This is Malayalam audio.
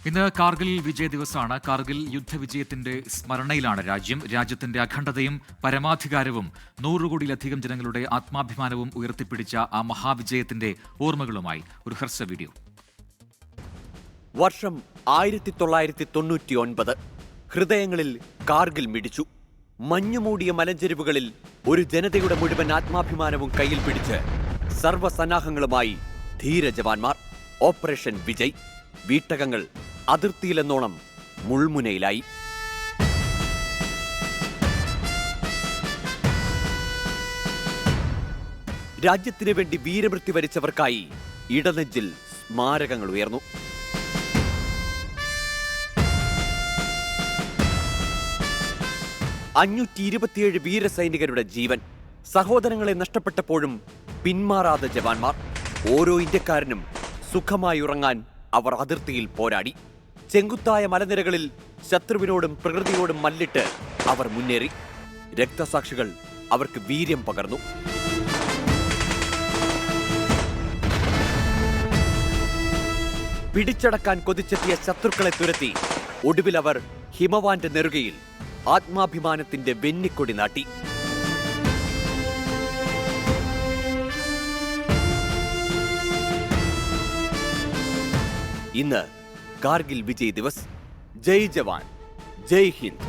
ഇന്ന് കാർഗിൽ വിജയ ദിവസമാണ്. കാർഗിൽ യുദ്ധവിജയത്തിന്റെ സ്മരണയിലാണ് രാജ്യത്തിന്റെ അഖണ്ഡതയും പരമാധികാരവും 100 കോടിയിലധികം ജനങ്ങളുടെ ആത്മാഭിമാനവും ഉയർത്തിപ്പിടിച്ച ആ മഹാവിജയത്തിന്റെ ഓർമ്മകളുമായി ഒരു ഹ്രസ്വ വീഡിയോ. വർഷം 1999. ഹൃദയങ്ങളിൽ കാർഗിൽ മിടിച്ചു. മഞ്ഞുമൂടിയ മലഞ്ചെരുവുകളിൽ ഒരു ജനതയുടെ മുഴുവൻ ആത്മാഭിമാനവും കയ്യിൽ പിടിച്ച് സർവ്വസന്നാഹങ്ങളുമായി ധീരജവാന്മാർ. ഓപ്പറേഷൻ വിജയ്. വീട്ടകങ്ങൾ അതിർത്തിയിലെന്നോണം മുൾമുനയിലായി. രാജ്യത്തിനു വേണ്ടി വീരമൃത്യു വരിച്ചവർക്കായി ഇടനെഞ്ചിൽ സ്മാരകങ്ങൾ ഉയർന്നു. അഞ്ഞൂറ്റി വീരസൈനികരുടെ ജീവൻ. സഹോദരങ്ങളെ നഷ്ടപ്പെട്ടപ്പോഴും പിന്മാറാതെ ജവാന്മാർ. ഓരോ ഇന്ത്യക്കാരനും സുഖമായി ഉറങ്ങാൻ അവർ അതിർത്തിയിൽ പോരാടി. ചെങ്കുത്തായ മലനിരകളിൽ ശത്രുവിനോടും പ്രകൃതിയോടും മല്ലിട്ട് അവർ മുന്നേറി. രക്തസാക്ഷികൾ അവർക്ക് വീര്യം പകർന്നു. പിടിച്ചടക്കാൻ കൊതിച്ചെത്തിയ ശത്രുക്കളെ തുരത്തി ഒടുവിൽ അവർ ഹിമവാന്റെ നെറുകയിൽ ആത്മാഭിമാനത്തിന്റെ വെന്നിക്കൊടി നാട്ടി. ഇന്ന് കാർഗിൽ വിജയ് ദിവസ്. ജയ് ജവാൻ, ജയ് ഹിന്ദ്.